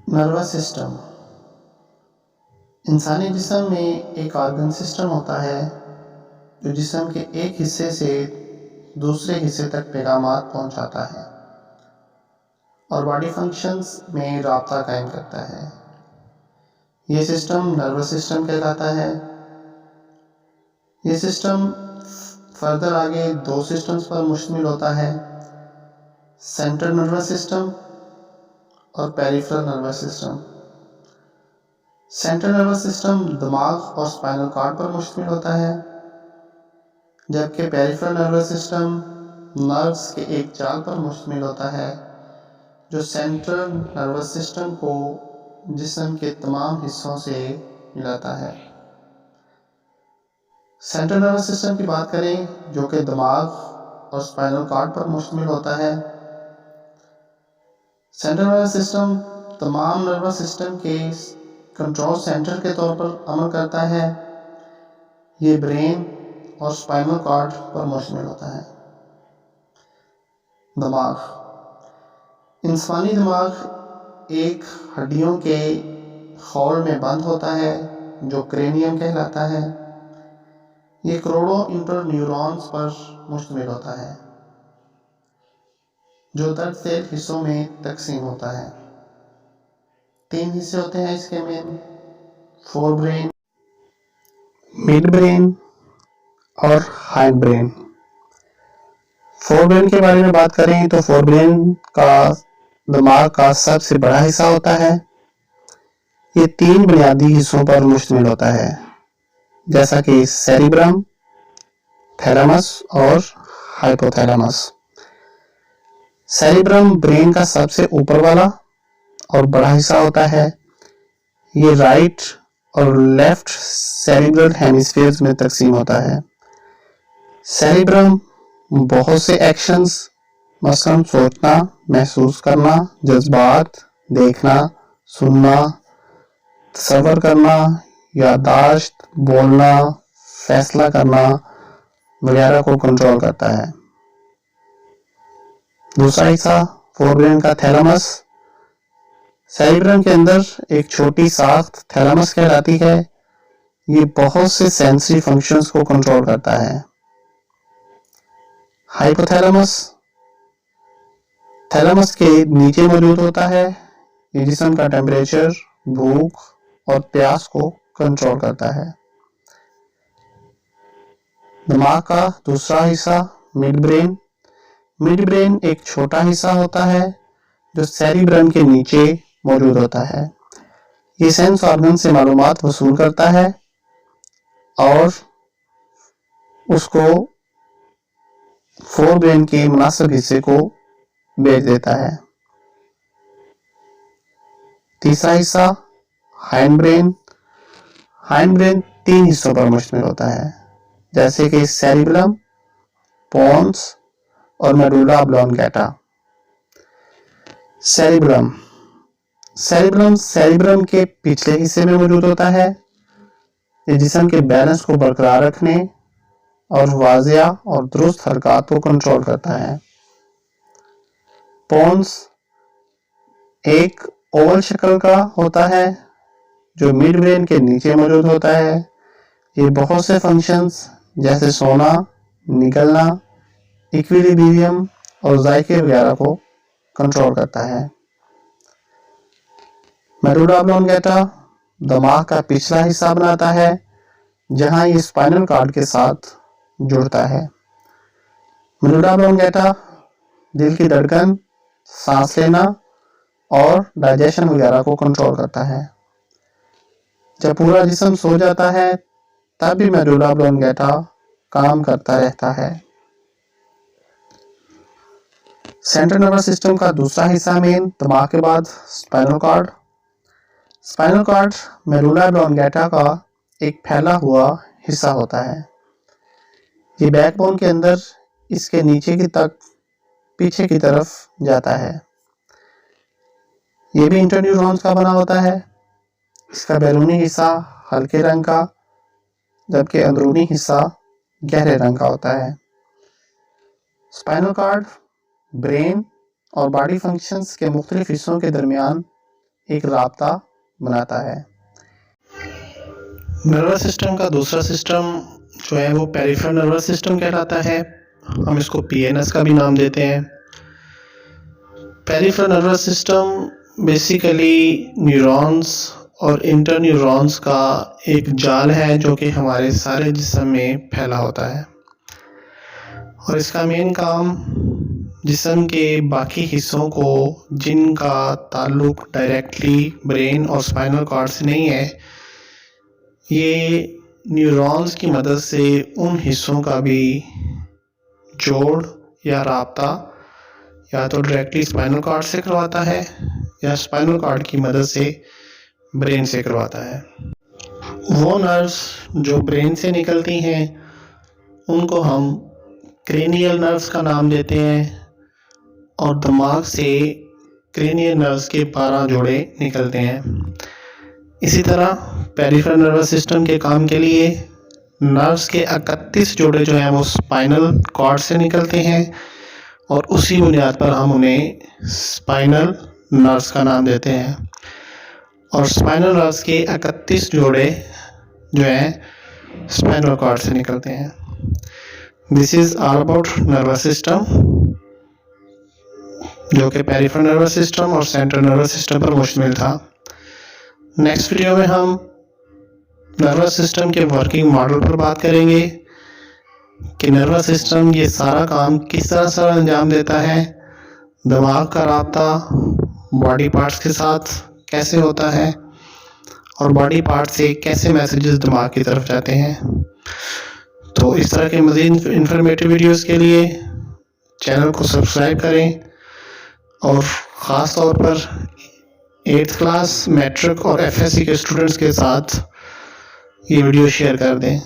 Nervous system इंसानी जिस्म में एक ऑर्गन सिस्टम होता है जो जिस्म के एक हिस्से से दूसरे हिस्से तक पैगामात पहुंचाता है और बॉडी फंक्शंस में राब्ता कायम करता है। ये सिस्टम नर्वस सिस्टम कहलाता है। ये सिस्टम फर्दर आगे दो सिस्टम्स पर मुश्तमिल होता है, सेंट्रल नर्वस सिस्टम और peripheral nervous system. Central nervous system दिमाग और स्पाइनल कॉर्ड पर मुश्तमिल होता है, जबकि पेरिफेरल नर्वस सिस्टम नर्व्स के एक जाल पर मुश्तमिल होता है जो सेंट्रल नर्वस सिस्टम को जिस्म के तमाम हिस्सों से मिलाता है। सेंट्रल नर्वस सिस्टम की बात करें जो कि दिमाग और स्पाइनल कॉर्ड पर मुश्तमिल होता है। सेंट्रल नर्वस सिस्टम तमाम नर्वस सिस्टम के कंट्रोल सेंटर के तौर पर अमल करता है। ये ब्रेन और स्पाइनल कॉर्ड पर मुश्तमिल होता है। दिमाग इंसानी दिमाग एक हड्डियों के खौल में बंद होता है जो क्रेनियम कहलाता है। ये करोड़ों इंटरन्यूरॉन्स पर मुश्तमिल होता है जो 10 सेल हिस्सों में तकसीम होता है। 3 हिस्से होते हैं इसके main, fore brain, mid brain और हाइंड ब्रेन। फोर ब्रेन के बारे में बात करें तो फोर ब्रेन का दिमाग का सबसे बड़ा हिस्सा होता है। ये 3 बुनियादी हिस्सों पर मुश्तमिल होता है, जैसा कि सेरिब्रम, थैलेमस और हाइपोथैलेमस। सेरिब्रम ब्रेन का सबसे ऊपर वाला और बड़ा हिस्सा होता है। ये राइट और लेफ्ट सेरिब्रल हेमिस्फीयर्स में तकसीम होता है। सेरिब्रम बहुत से एक्शंस मसलन सोचना, महसूस करना, जज्बात, देखना, सुनना, तसव्वुर करना, याददाश्त, बोलना, फैसला करना वगैरह को कंट्रोल करता है। दूसरा हिस्सा फोर ब्रेन का थैलेमस। सेरिब्रम के अंदर एक छोटी साख्त थैलेमस कहलाती है। ये बहुत से सेंसरी फंक्शंस को कंट्रोल करता है। हाइपोथैलेमस थैलेमस के नीचे मौजूद होता है। ये जिस्म का टेम्परेचर, भूख और प्यास को कंट्रोल करता है। दिमाग का दूसरा हिस्सा मिड ब्रेन। मिड ब्रेन एक छोटा हिस्सा होता है जो सेरिब्रम के नीचे मौजूद होता है। ये सेंस ऑर्गन से मालूमात वसूल करता है और उसको फोर ब्रेन के मुनासिब हिस्से को भेज देता है। तीसरा हिस्सा हाइंड ब्रेन। हाइंड ब्रेन 3 हिस्सों पर मुश्तमिल होता है, जैसे कि सेरिबेलम, पोन्स और मेडुला ऑब्लोंगेटा। सेरिबेलम सेरिब्रम के पिछले हिस्से में मौजूद होता है। ये जिस्म के बैलेंस को बरकरार रखने और वाजिया और दुरुस्त हरकत को कंट्रोल करता है। पोन्स एक ओवल शक्ल का होता है जो मिड ब्रेन के नीचे मौजूद होता है। ये बहुत से फंक्शंस जैसे सोना, निगलना, इक्विलिब्रियम और जायके वगैरह को कंट्रोल करता है। मेडुला ऑब्लोंगेटा दिमाग का पिछला हिस्सा बनाता है जहां ये स्पाइनल कॉर्ड के साथ जुड़ता है। मेडुला ऑब्लोंगेटा दिल की धड़कन, सांस लेना और डाइजेशन वगैरह को कंट्रोल करता है। जब पूरा जिस्म सो जाता है तब भी मेडुला ऑब्लोंगेटा काम करता रहता है। सेंट्रल नर्वस सिस्टम का दूसरा हिस्सा मेन दिमाग के बाद spinal cord. Spinal cord medulla oblongata का एक फैला हुआ हिस्सा होता है। ये बैकबोन के अंदर इसके नीचे की तक पीछे की तरफ जाता है। ये भी इंटरन्यूरॉन्स का बना होता है। इसका बैरूनी हिस्सा हल्के रंग का जबकि अंदरूनी हिस्सा गहरे रंग का होता है। स्पाइनल कॉर्ड ब्रेन और बॉडी फंक्शंस के मुख्तलिफ हिस्सों के दरमियान एक राब्ता बनाता है। नर्वस सिस्टम का दूसरा सिस्टम जो है वो पेरिफेरल नर्वस सिस्टम कहलाता है। हम इसको पीएनएस का भी नाम देते हैं। Peripheral nervous system basically neurons और इंटरन्यूरॉन्स का एक जाल है जो कि हमारे सारे जिस्म में फैला होता है, और इसका मेन काम जिस्म के बाकी हिस्सों को जिनका ताल्लुक डायरेक्टली ब्रेन और स्पाइनल कॉर्ड से नहीं है, ये न्यूरॉन्स की मदद से उन हिस्सों का भी जोड़ या राब्ता या तो डायरेक्टली स्पाइनल कॉर्ड से करवाता है या स्पाइनल कॉर्ड की मदद से ब्रेन से करवाता है। वो नर्व्स जो ब्रेन से निकलती हैं उनको हम क्रेनियल नर्व्स का नाम देते हैं, और दिमाग से क्रेनियल नर्व्स के 12 जोड़े निकलते हैं। इसी तरह पेरिफेरल नर्वस सिस्टम के काम के लिए नर्व्स के 31 जोड़े जो हैं वो स्पाइनल कॉर्ड से निकलते हैं, और उसी बुनियाद पर हम उन्हें स्पाइनल नर्व्स का नाम देते हैं। और स्पाइनल नर्व्स के 31 जोड़े जो हैं स्पाइनल कॉर्ड से निकलते हैं। This is all about nervous system, जो कि पेरिफेरल नर्वस सिस्टम और सेंट्रल नर्वस सिस्टम पर मुश्तमिल था। नेक्स्ट वीडियो में हम नर्वस सिस्टम के वर्किंग मॉडल पर बात करेंगे कि नर्वस सिस्टम ये सारा काम किस तरह से अंजाम देता है, दिमाग का राब्ता बॉडी पार्ट्स के साथ कैसे होता है, और बॉडी पार्ट से कैसे मैसेजेस दिमाग की तरफ जाते हैं। तो इस तरह के मज़ीद इंफॉर्मेटिव वीडियोस के लिए चैनल को सब्सक्राइब करें, और ख़ास तौर पर 8th क्लास मैट्रिक और एफएससी के स्टूडेंट्स के साथ ये वीडियो शेयर कर दें।